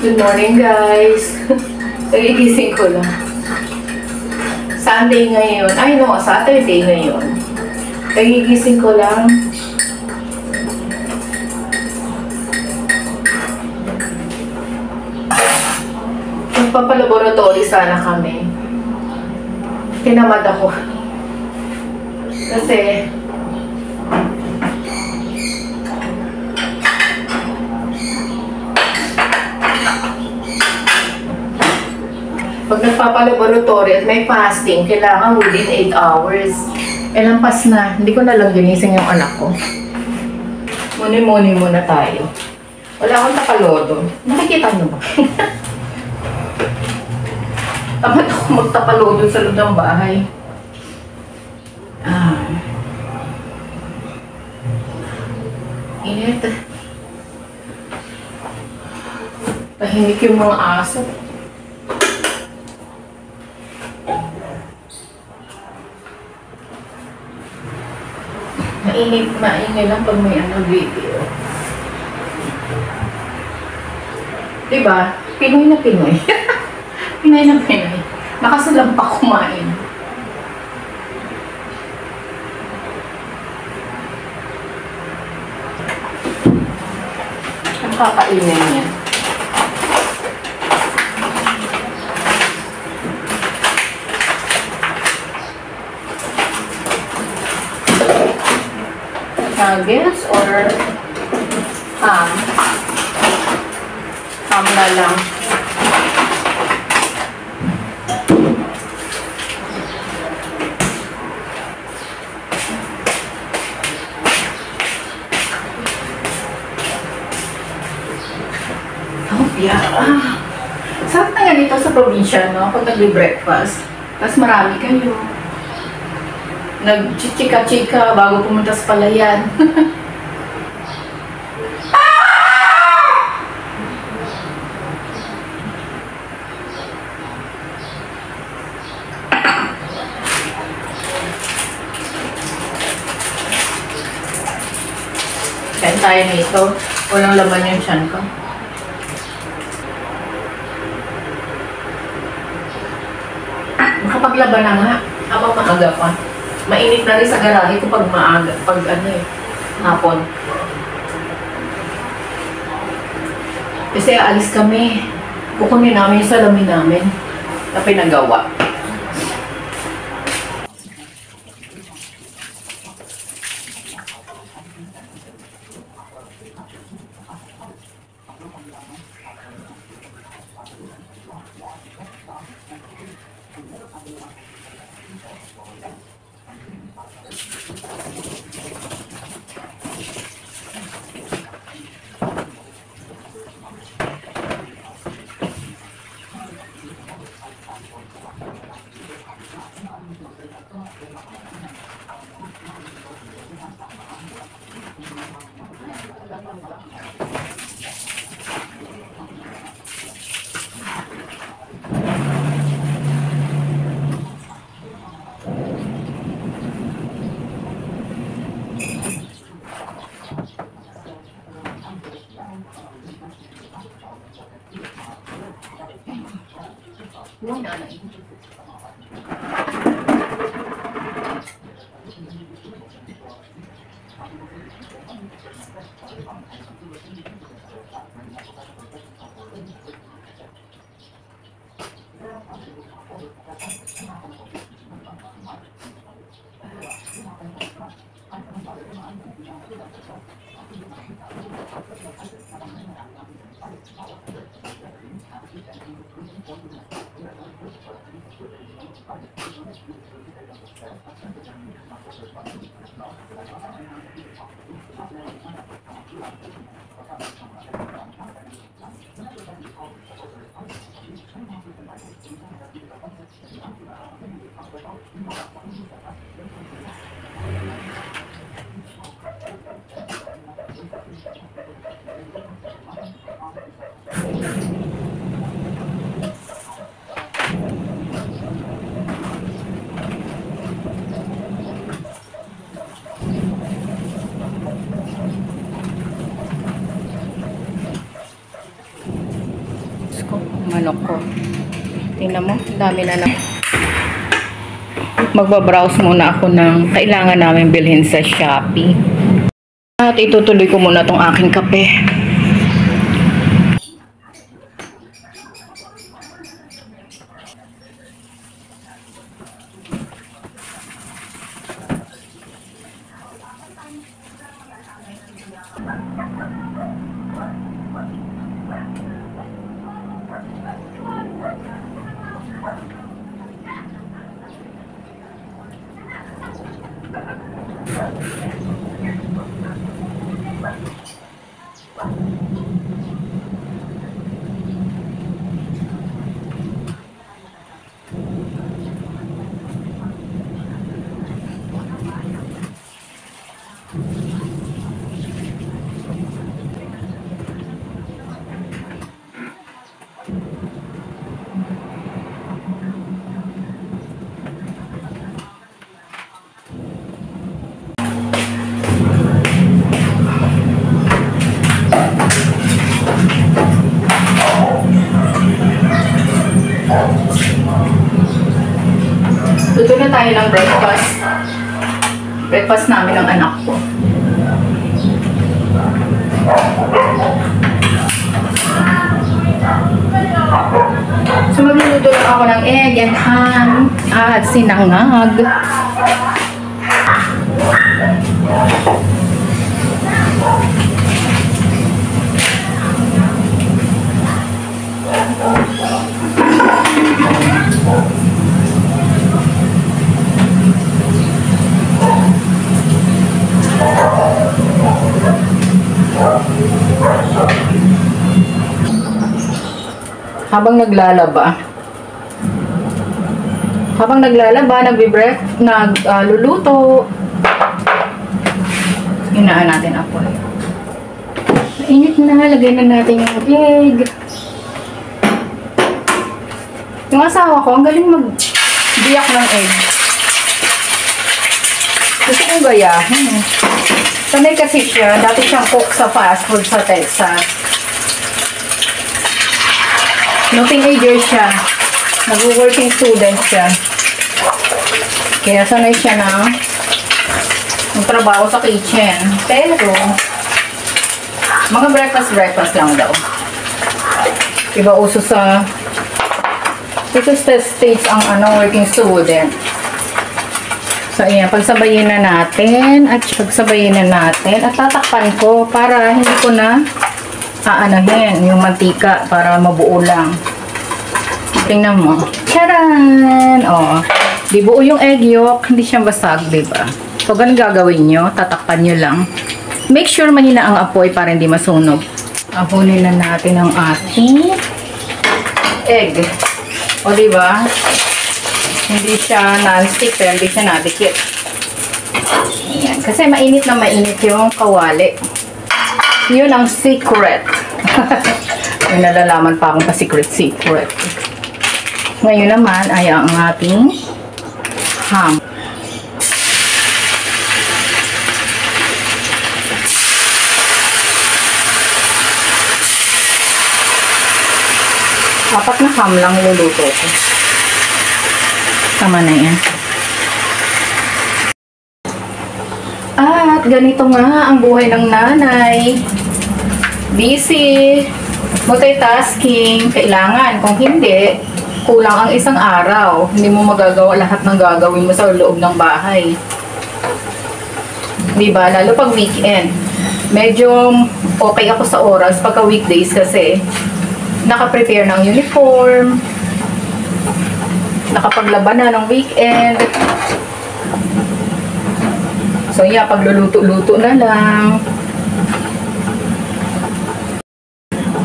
Good morning, guys. Nagigising ko lang. Sunday ngayon. Ay, no, Saturday ngayon. Nagigising ko lang. Magpapalaboratory sana kami. Tinamad ako. Kasi pag nagpapalaboratory at may fasting, kailangan within 8 hours. Lampas na. Hindi ko na lang ginising yung anak ko. Muni-muni muna tayo. Wala akong tapalodo. Nakikita niyo ba? Tamad ako magtapalodo sa loob ng bahay. Init. Tahimik yung mga aso. Maingay lang pag may video. Diba? Pinoy na Pinoy. Pinoy na Pinoy. Nakasalang pa kumain. Ang kakainin niya. Nuggets or ham? Ham na lang. Sarap na nga dito sa probinsya, no? Pag nag-breakfast, tapos marami kayo. Nag-chika-chika bago pumunta sa palayan. Kain tayo nito. Walang laman yung tiyan ko. Makapaglaban na nga. Habang maaga pa. Mainit na rin sa garahe ko pag maaga. Pag hapon. Kasi aalis kami. Kukunin namin yung salamin namin na pinagawa. Yung nanay. ano ko. Tingnan mo, dami na lang. Magbabrowse muna ako ng kailangan namin bilhin sa Shopee. At itutuloy ko muna tong aking kape. Luto na tayo ng breakfast. Breakfast namin ng anak ko. So magluluto lang ako ng egg and ham at sinangag. Habang naglalaba, nagluluto. Hinaan natin apoy. Mainit na, lagay na natin yung egg. Yung asawa ko, ang galing magbiyak ng egg. Gusto kong gayahin. Sanay kasi siya, dati siyang cook sa fast food sa Texas. No teenager siya. Nag-working student siya. Kaya sanay siya na magtrabaho sa kitchen. Pero, mga breakfast lang daw. Iba uso sa stage ang working student. So, ayan. Pagsabayin na natin. At tatakpan ko para hindi ko na aanahin yung mantika para mabuo lang. Tingnan mo. Charan! O. Di buo yung egg yolk. Hindi siya basag, diba? So, ganun gagawin nyo. Tatakpan nyo lang. Make sure mahina ang apoy para hindi masunog. Ahunin na natin ang ating egg. O, diba? Hindi siya non-stick pero hindi siya nadikit. Ayan. Kasi mainit na mainit yung kawali. Yun ang secret. May nalalaman pa akong pa-secret. Ngayon naman ay ang ating ham. Apat na ham lang luluto ko. Tama na yan. At ganito nga ang buhay ng nanay. Busy. Multitasking. Kailangan. Kung hindi, kulang ang isang araw. Hindi mo magagawa lahat ng gagawin mo sa loob ng bahay. Diba? Lalo pag weekend. Medyo okay ako sa oras pagka weekdays kasi naka-prepare ng uniform. Nakapaglaban na ng weekend. So, yeah, pagluluto-luto na lang.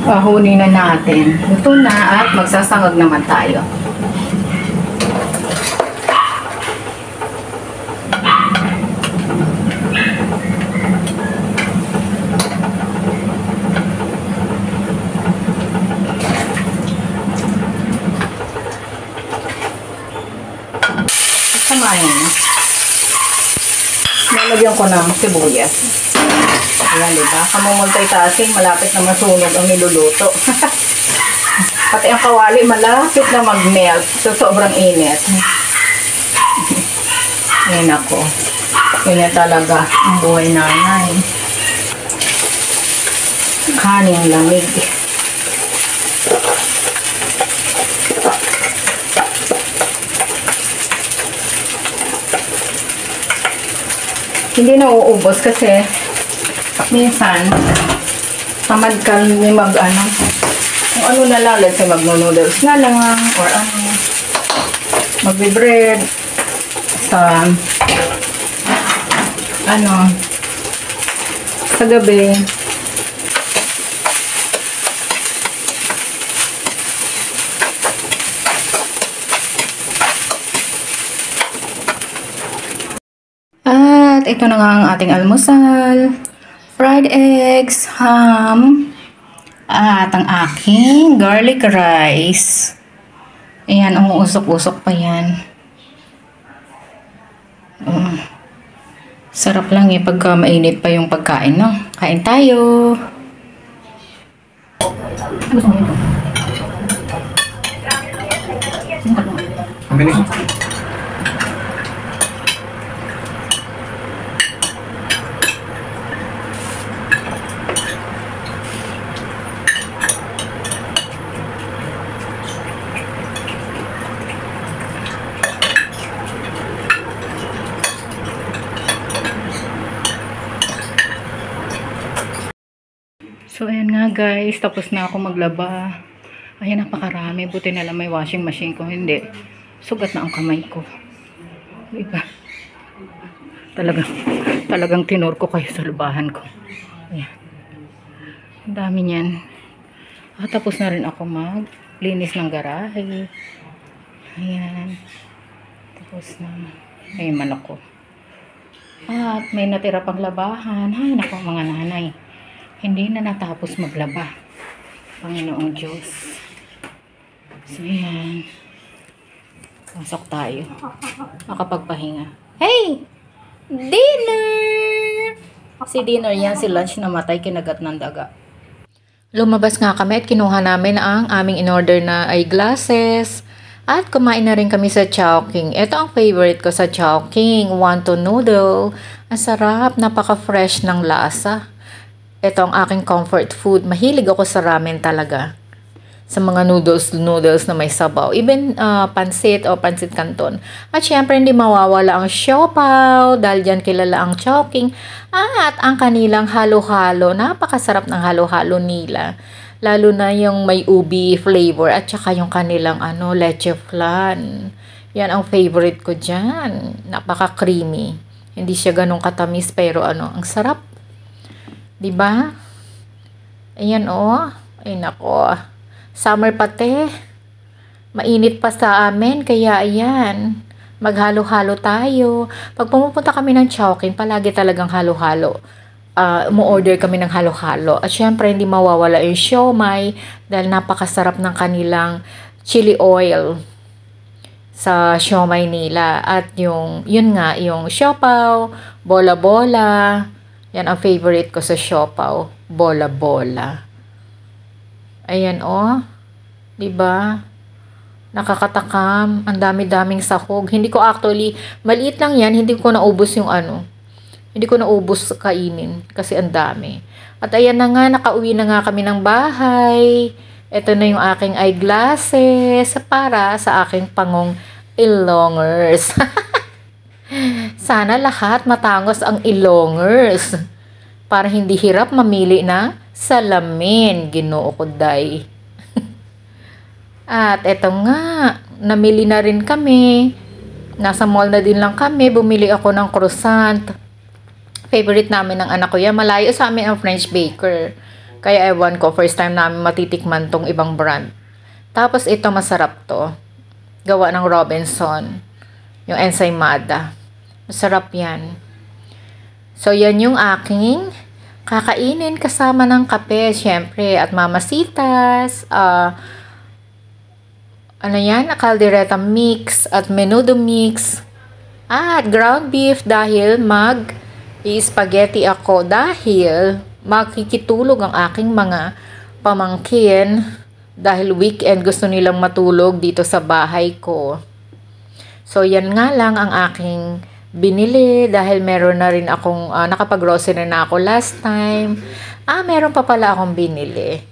Pahunin na natin. Luto na at magsasangag naman tayo. Samahin. Nalagyan ko ng sibuyas. Ayan, diba? Kamumultitasking, malapit na masunog ang niluluto. Pati ang kawali malapit na mag-melt. So, sobrang init. Ayan ako. Ganyan talaga ang buhay nanay. Kaning lamig. Hindi na uubos kasi minsan tamad ka may mag-ano. Kung ano na lang, let's say mag-noodles na lang or ano. Magbe-bread sa ano sa gabi. At ito na nga ang ating almusal. Fried eggs, ham, at ang aking garlic rice. Ayan, umuusok-usok pa yan. Sarap lang eh pagka mainit pa yung pagkain, no? Kain tayo! Gusto mo ito? Ang bilis. So, ayan nga guys. Tapos na ako maglaba. Ayan, napakarami. Buti na lang may washing machine ko. Hindi. Sugat na ang kamay ko. Diba? Talagang tinur ko kayo sa labahan ko. Ayan. Ang dami niyan. Tapos na rin ako maglinis ng garahe. Ayan. Tapos na. Ay, manok ko. At may natira pang labahan. Ay, naku mga nanay. Hindi na natapos maglaba. Panginoong Diyos. So, yan. Pasok tayo. Makapagpahinga. Hey! Dinner! Si dinner yan, si lunch namatay, kinagat ng daga. Lumabas nga kami at kinuha namin ang aming in-order na eyeglasses. At kumain na rin kami sa Chowking. Ito ang favorite ko sa Chowking. Wonton noodle. Ang sarap, napaka-fresh ng lasa. Ito ang aking comfort food. Mahilig ako sa ramen talaga. Sa mga noodles na may sabaw. Even pansit o pansit canton. At syempre hindi mawawala ang siopaw. Dahil dyan kilala ang Chowking. At ang kanilang halo-halo. Napakasarap ng halo-halo nila. Lalo na yung may ubi flavor. At saka yung kanilang leche flan. Yan ang favorite ko dyan. Napaka-creamy. Hindi siya ganun katamis pero ang sarap. Diba? Ayan Ay nako. Summer pati. Mainit pa sa amin. Kaya ayan. Maghalo-halo tayo. Pag pumupunta kami ng Chowking, palagi talagang halo-halo. Umu-order kami ng halo-halo. At syempre hindi mawawala yung siomai. Dahil napakasarap ng kanilang chili oil sa siomai nila. At yun nga, yung siopaw, bola-bola. Yan ang favorite ko sa siopaw. Bola-bola. Ayan Diba? Nakakatakam. Ang dami-daming sahog. Hindi ko actually, maliit lang yan. Hindi ko naubos yung Hindi ko naubos kainin. Kasi ang dami. At ayan na nga, nakauwi na nga kami ng bahay. Ito na yung aking eyeglasses para sa aking pangong ilongers. Sana lahat matangos ang ilongers para hindi hirap mamili na salamin, Ginoo ko day. At eto nga, namili na rin kami. Nasa mall na din lang kami, bumili ako ng croissant. Favorite namin ng anak ko yan. Malayo sa amin ang French baker. Kaya ewan ko, first time namin matitikman tong ibang brand. Tapos ito masarap to. Gawa ng Robinson. Yung ensaymada. Masarap yan. So, yan yung aking kakainin kasama ng kape, syempre. At mamasitas. Caldereta mix. At menudo mix. At ground beef dahil mag-spaghetti ako. Dahil makikitulog ang aking mga pamangkin. Dahil weekend gusto nilang matulog dito sa bahay ko. So yan nga lang ang aking binili dahil meron na rin akong nakapag-grocery na ako last time. Meron pa pala akong binili.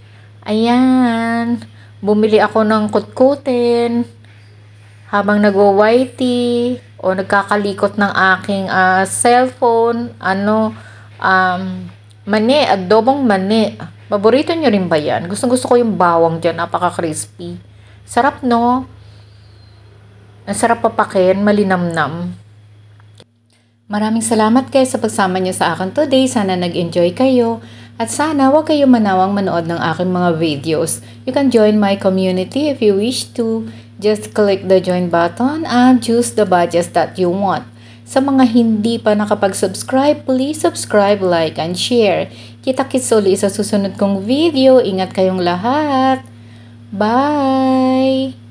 Ayan. Bumili ako ng kutkutin habang nagwa-whitey o nagkakalikot ng aking cellphone. Mani, adobong mani. Paborito nyo rin ba yan? Gusto ko yung bawang dyan. Napaka-crispy. Sarap, no? Ang sarap papakin. Malinamnam. Maraming salamat kayo sa pagsama nyo sa akin today. Sana nag-enjoy kayo. At sana huwag kayo manawang manood ng aking mga videos. You can join my community if you wish to. Just click the join button and choose the badges that you want. Sa mga hindi pa nakapag-subscribe, please subscribe, like, and share. Kita-kits ulit sa susunod kong video. Ingat kayong lahat. Bye!